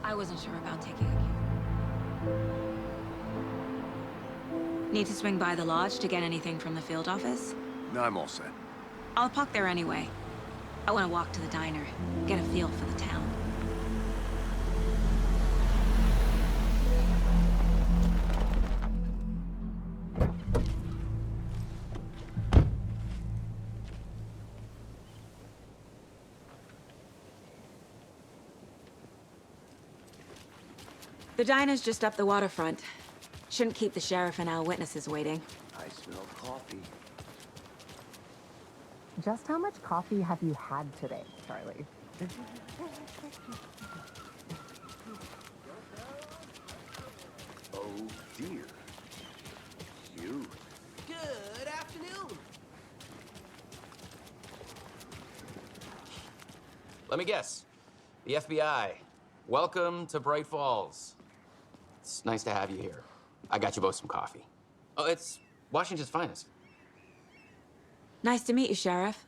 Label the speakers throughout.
Speaker 1: I wasn't sure about taking a cue. Need to swing by the lodge to get anything from the field office?
Speaker 2: No, I'm all set.
Speaker 1: I'll park there anyway. I want to walk to the diner, get a feel for the town. The diner's just up the waterfront. Shouldn't keep the sheriff and our witnesses waiting.
Speaker 2: I smell coffee.
Speaker 3: Just how much coffee have you had today, Charlie?
Speaker 2: Oh dear. You.
Speaker 4: Good afternoon. Let me guess. The FBI. Welcome to Bright Falls. It's nice to have you here. I got you both some coffee. Oh, it's Washington's finest.
Speaker 1: Nice to meet you, Sheriff.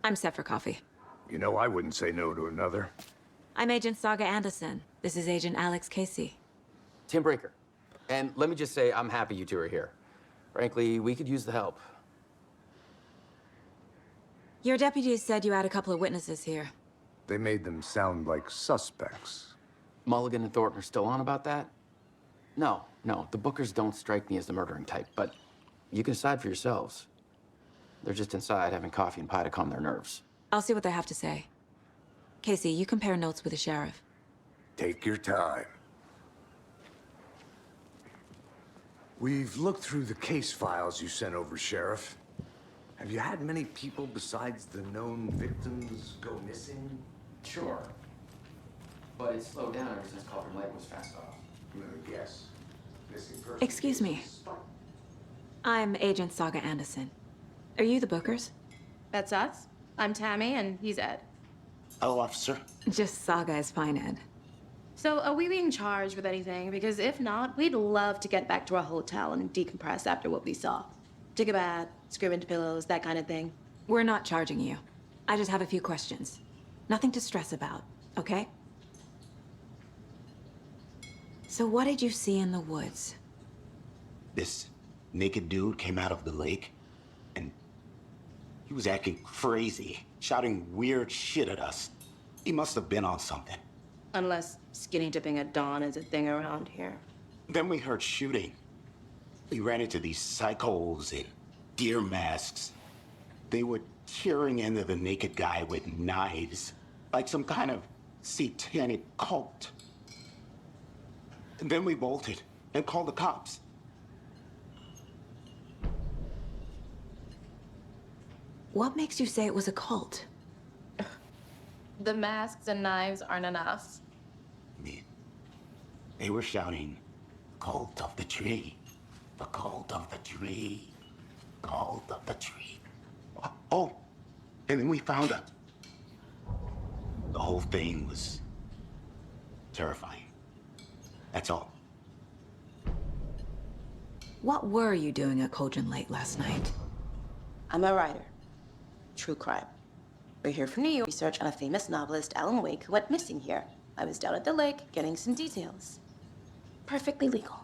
Speaker 1: I'm set for coffee.
Speaker 2: You know, I wouldn't say no to another.
Speaker 1: I'm Agent Saga Anderson. This is Agent Alex Casey.
Speaker 4: Tim Breaker. And let me just say, I'm happy you two are here. Frankly, we could use the help.
Speaker 1: Your deputies said you had a couple of witnesses here.
Speaker 2: They made them sound like suspects.
Speaker 4: Mulligan and Thornton are still on about that? No, the Bookers don't strike me as the murdering type, but you can decide for yourselves. They're just inside having coffee and pie to calm their nerves.
Speaker 1: I'll see what they have to say. Casey, you compare notes with the sheriff.
Speaker 2: Take your time. We've looked through the case files you sent over, Sheriff. Have you had many people besides the known victims go missing?
Speaker 4: Sure. But it's slowed down ever since Calvin Lake was fast off.
Speaker 2: I'm gonna guess. Missing person.
Speaker 1: Excuse me. I'm Agent Saga Anderson. Are you the Bookers?
Speaker 5: That's us. I'm Tammy, and he's Ed.
Speaker 6: Hello, officer.
Speaker 1: Just Saga is fine, Ed.
Speaker 5: So, are we being charged with anything? Because if not, we'd love to get back to our hotel and decompress after what we saw. Take a bath, scream into pillows, that kind of thing.
Speaker 1: We're not charging you. I just have a few questions. Nothing to stress about, okay? So what did you see in the woods?
Speaker 6: This naked dude came out of the lake, and he was acting crazy, shouting weird shit at us. He must have been on something.
Speaker 5: Unless skinny dipping at dawn is a thing around here.
Speaker 6: Then we heard shooting. We ran into these psychos in deer masks. They were tearing into the naked guy with knives, like some kind of satanic cult. And then we bolted and called the cops.
Speaker 1: What makes you say it was a cult?
Speaker 5: The masks and knives aren't enough.
Speaker 6: I mean, they were shouting, "Cult of the tree, the cult of the tree, cult of the tree." Oh, and then we found out. The whole thing was terrifying. That's all.
Speaker 1: What were you doing at Cauldron Lake last night?
Speaker 5: I'm a writer. True crime. We're here from New York. Research on a famous novelist, Alan Wake, who went missing here. I was down at the lake getting some details. Perfectly legal.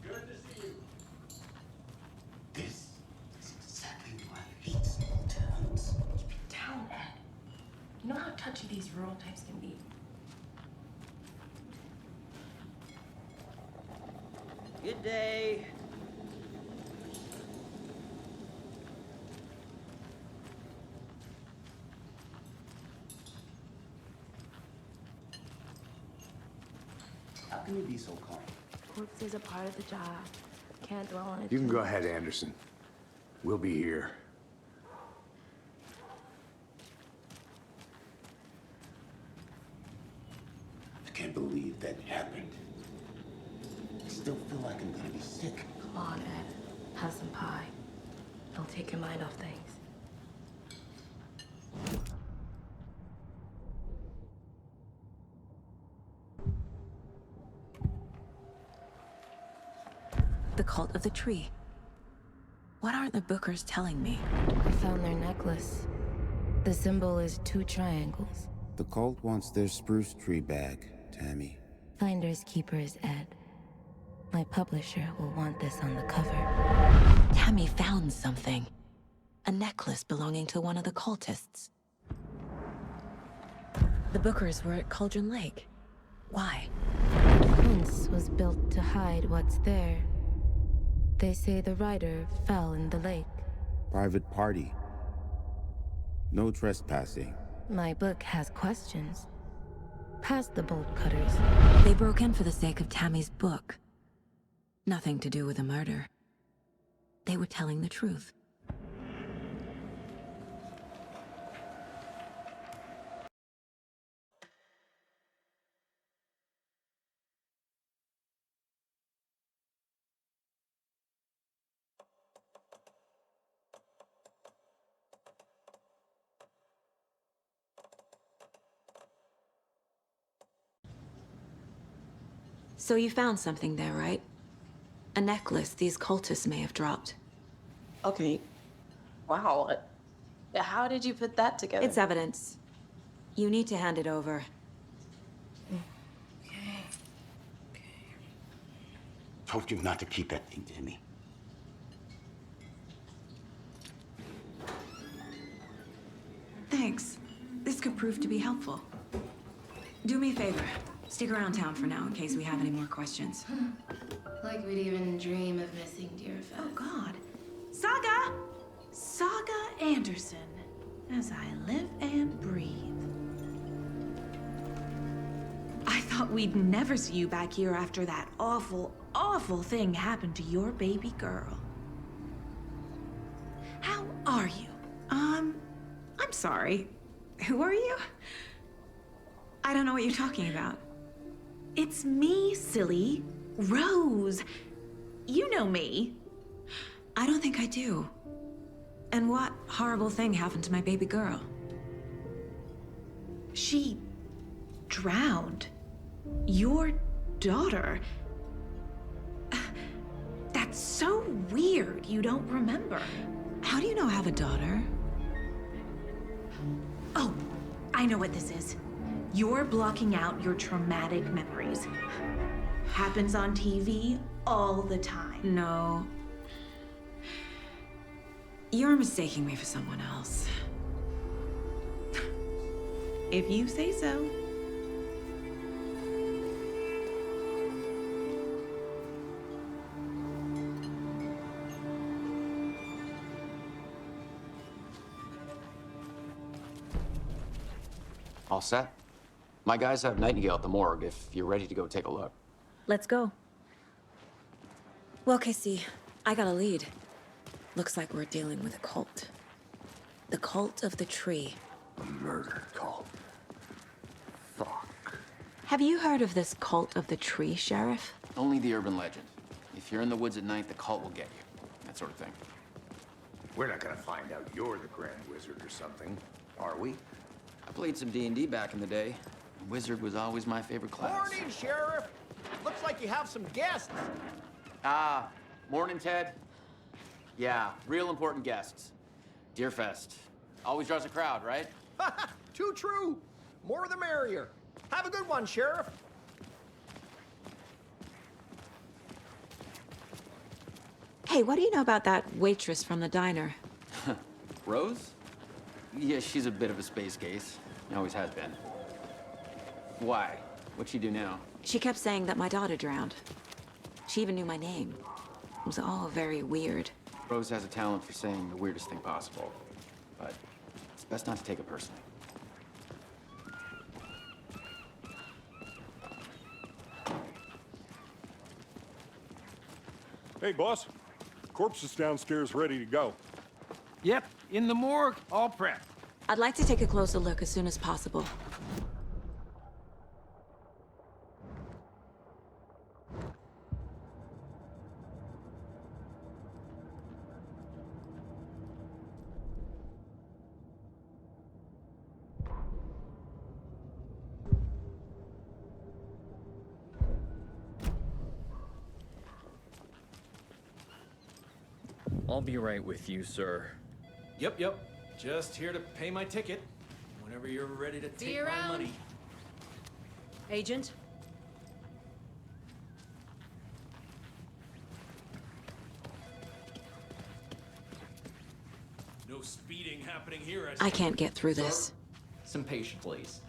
Speaker 6: Good to see you. This is exactly why I hate small towns.
Speaker 7: Keep it down, Ed. You know how touchy these rural types can be.
Speaker 8: Good day.
Speaker 6: How can you be so calm?
Speaker 7: Corpses are part of the job. Can't dwell on it.
Speaker 2: You can go ahead, Anderson. We'll be here.
Speaker 6: I can't believe that happened. I still feel like I'm gonna be sick.
Speaker 7: Come on, Ed. Have some pie. It'll take your mind off things.
Speaker 1: The cult of the tree. What aren't the Bookers telling me?
Speaker 7: I found their necklace. The symbol is 2 triangles.
Speaker 9: The cult wants their spruce tree back, Tammy.
Speaker 7: Finders keepers, Ed. My publisher will want this on the cover.
Speaker 1: Tammy found something. A necklace belonging to one of the cultists. The Bookers were at Cauldron Lake. Why?
Speaker 7: The fence was built to hide what's there. They say the rider fell in the lake.
Speaker 9: Private party. No trespassing.
Speaker 7: My book has questions. Past the bolt cutters.
Speaker 1: They broke in for the sake of Tammy's book. Nothing to do with the murder. They were telling the truth. So you found something there, right? A necklace these cultists may have dropped.
Speaker 5: Okay. Wow. How did you put that together?
Speaker 1: It's evidence. You need to hand it over.
Speaker 6: Told you not to keep that thing, Tammy.
Speaker 1: Thanks. This could prove to be helpful. Do me a favor. Stick around town for now in case we have any more questions.
Speaker 7: Like we'd even dream of missing Deerfest.
Speaker 10: Oh, God. Saga! Saga Anderson. As I live and breathe. I thought we'd never see you back here after that awful, awful thing happened to your baby girl. How are you? I'm sorry. Who are you? I don't know what you're talking about. It's me, silly. Rose. You know me.
Speaker 1: I don't think I do. And what horrible thing happened to my baby girl?
Speaker 10: She drowned. Your daughter. That's so weird you don't remember.
Speaker 1: How do you know I have a daughter?
Speaker 10: Oh, I know what this is. You're blocking out your traumatic memories. Happens on TV all the time.
Speaker 1: No. You're mistaking me for someone else.
Speaker 10: If you say so.
Speaker 4: All set? My guys have Nightingale at the morgue if you're ready to go take a look.
Speaker 1: Let's go. Well, Casey, I got a lead. Looks like we're dealing with a cult. The cult of the tree.
Speaker 2: A murder cult. Fuck.
Speaker 1: Have you heard of this cult of the tree, Sheriff?
Speaker 4: Only the urban legend. If you're in the woods at night, the cult will get you. That sort of thing.
Speaker 2: We're not gonna find out you're the Grand Wizard or something, are we?
Speaker 4: I played some D&D back in the day. Wizard was always my favorite class.
Speaker 8: Morning, Sheriff. Looks like you have some guests.
Speaker 4: Ah, morning, Ted. Yeah, real important guests. Deerfest. Always draws a crowd, right?
Speaker 8: Too true. More the merrier. Have a good one, Sheriff.
Speaker 1: Hey, what do you know about that waitress from the diner?
Speaker 4: Rose? Yeah, she's a bit of a space case. Always has been. Why? What'd she do now?
Speaker 1: She kept saying that my daughter drowned. She even knew my name. It was all very weird.
Speaker 4: Rose has a talent for saying the weirdest thing possible. But it's best not to take it personally.
Speaker 11: Hey, boss. Corpse is downstairs ready to go.
Speaker 8: Yep, in the morgue, all prepped.
Speaker 1: I'd like to take a closer look as soon as possible.
Speaker 12: I'll be right with you, sir.
Speaker 8: Yep. Just here to pay my ticket. Whenever you're ready to take my money.
Speaker 13: Agent?
Speaker 8: No speeding happening here.
Speaker 1: I can't get through this.
Speaker 8: Some patience, please.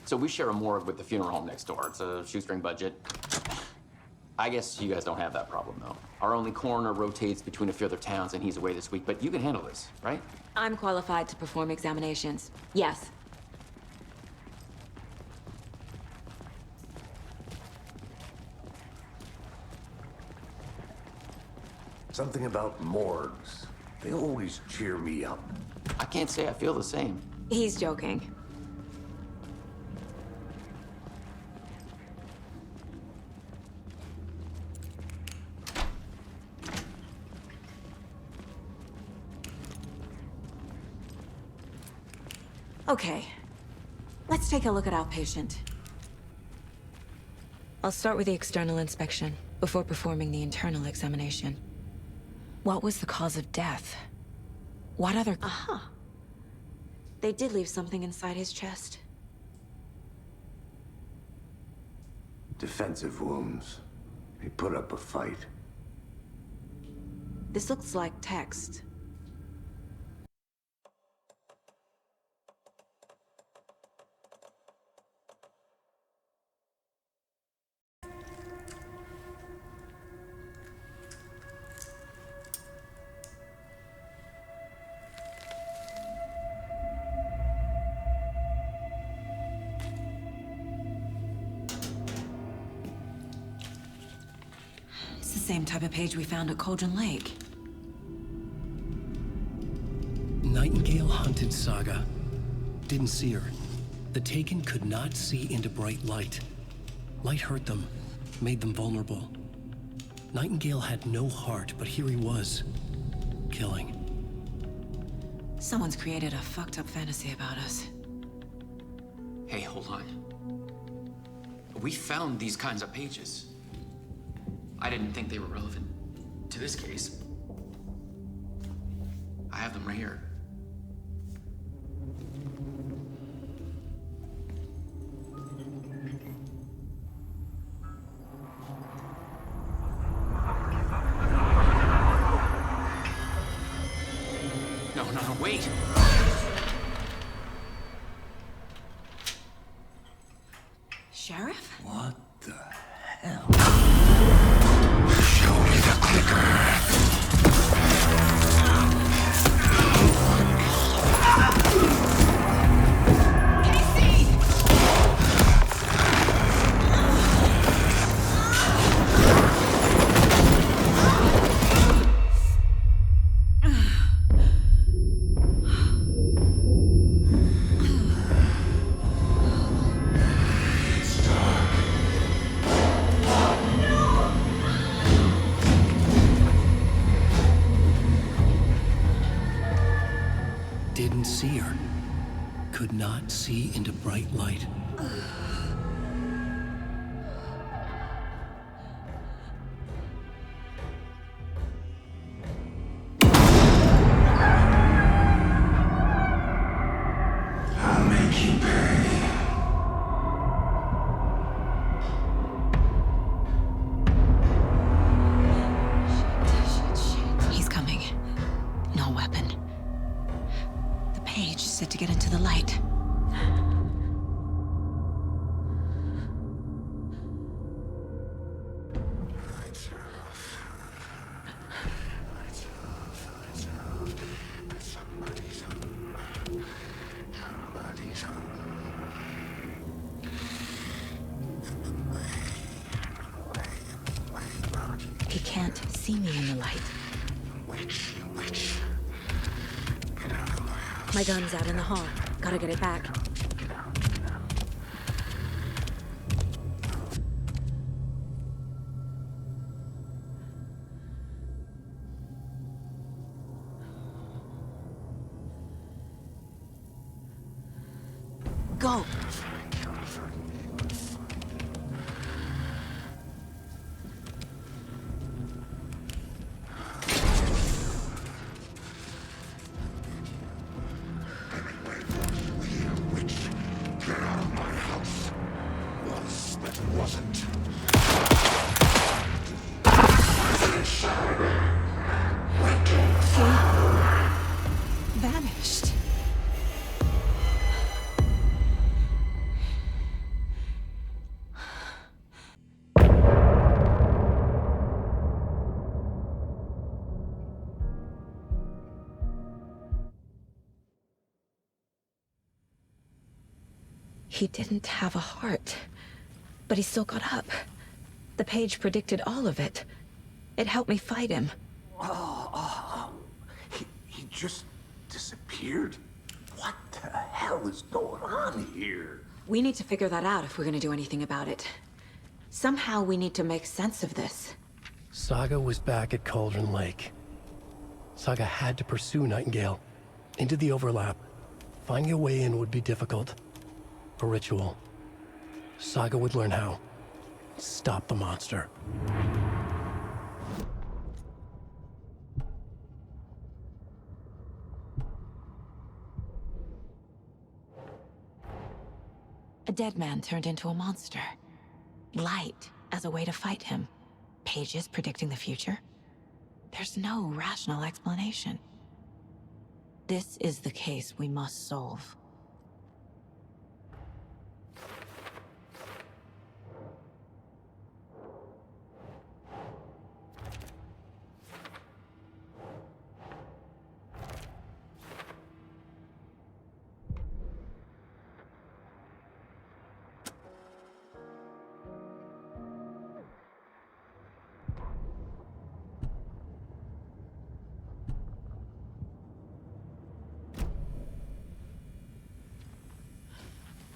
Speaker 4: So we share a morgue with the funeral home next door. It's a shoestring budget. I guess you guys don't have that problem, though. Our only coroner rotates between a few other towns, and he's away this week, but you can handle this, right?
Speaker 1: I'm qualified to perform examinations. Yes.
Speaker 2: Something about morgues. They always cheer me up.
Speaker 4: I can't say I feel the same.
Speaker 1: He's joking. Okay, let's take a look at our patient. I'll start with the external inspection before performing the internal examination. What was the cause of death? What other... Aha! They did leave something inside his chest.
Speaker 2: Defensive wounds. He put up a fight.
Speaker 1: This looks like text. It's the same type of page we found at Cauldron Lake.
Speaker 14: Nightingale hunted Saga. Didn't see her. The Taken could not see into bright light. Light hurt them, made them vulnerable. Nightingale had no heart, but here he was, killing.
Speaker 1: Someone's created a fucked up fantasy about us.
Speaker 4: Hey, hold on. We found these kinds of pages. I didn't think they were relevant to this case. I have them right here. No, wait!
Speaker 1: Sheriff?
Speaker 2: What the hell?
Speaker 6: Show me the clicker.
Speaker 14: Didn't see her. Could not see into bright light.
Speaker 6: I'll make you pay.
Speaker 1: He's coming. No weapon. The page said to get into the light. He can't see me in the light.
Speaker 6: Witch.
Speaker 1: My gun's out in the hall. Gotta get it back. go.
Speaker 6: Get out of my house. Was that wasn't.
Speaker 1: Vanished. He didn't have a heart, but he still got up. The page predicted all of it. It helped me fight him.
Speaker 2: He just disappeared? What the hell is going on here?
Speaker 1: We need to figure that out if we're gonna do anything about it. Somehow we need to make sense of this.
Speaker 14: Saga was back at Cauldron Lake. Saga had to pursue Nightingale into the overlap. Finding a way in would be difficult. A ritual. Saga would learn how. Stop the monster.
Speaker 1: A dead man turned into a monster. Light as a way to fight him. Pages predicting the future. There's no rational explanation. This is the case we must solve.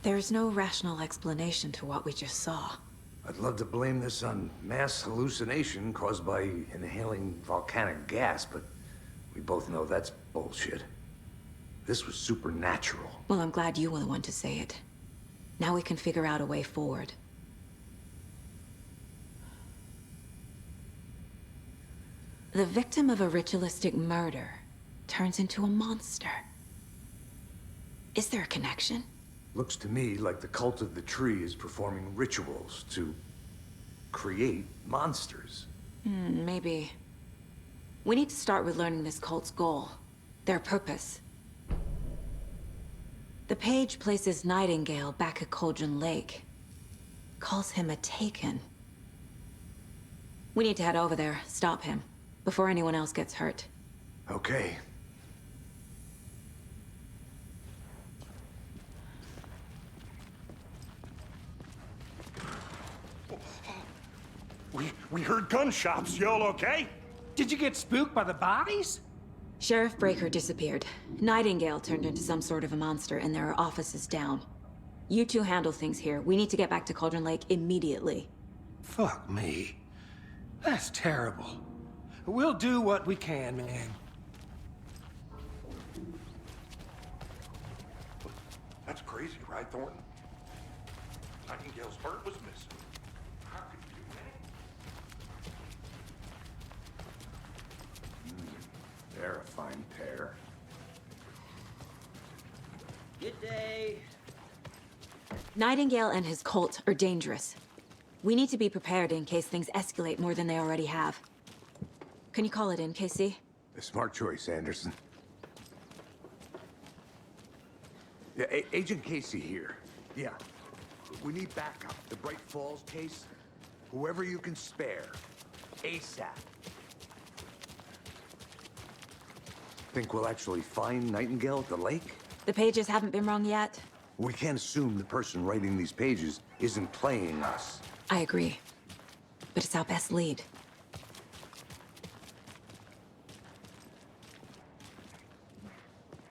Speaker 1: There's no rational explanation to what we just saw.
Speaker 2: I'd love to blame this on mass hallucination caused by inhaling volcanic gas, but we both know that's bullshit. This was supernatural.
Speaker 1: Well, I'm glad you were the one to say it. Now we can figure out a way forward. The victim of a ritualistic murder turns into a monster. Is there a connection?
Speaker 2: Looks to me like the cult of the tree is performing rituals to create monsters.
Speaker 1: Maybe. We need to start with learning this cult's goal, their purpose. The page places Nightingale back at Cauldron Lake. Calls him a Taken. We need to head over there, stop him, before anyone else gets hurt.
Speaker 2: Okay.
Speaker 11: We heard gunshots. Y'all okay?
Speaker 12: Did you get spooked by the bodies?
Speaker 1: Sheriff Breaker disappeared. Nightingale turned into some sort of a monster, and there are offices down. You two handle things here. We need to get back to Cauldron Lake immediately.
Speaker 12: Fuck me. That's terrible. We'll do what we can, man.
Speaker 11: That's crazy, right, Thornton? Nightingale's heart was missing. How could you do that?
Speaker 2: They're a fine pair.
Speaker 15: Good day.
Speaker 1: Nightingale and his cult are dangerous. We need to be prepared in case things escalate more than they already have. Can you call it in, KC?
Speaker 2: A smart choice, Anderson. Yeah, Agent Casey here. Yeah. We need backup. The Bright Falls case. Whoever you can spare. ASAP. Think we'll actually find Nightingale at the lake?
Speaker 1: The pages haven't been wrong yet.
Speaker 2: We can't assume the person writing these pages isn't playing us.
Speaker 1: I agree. But it's our best lead.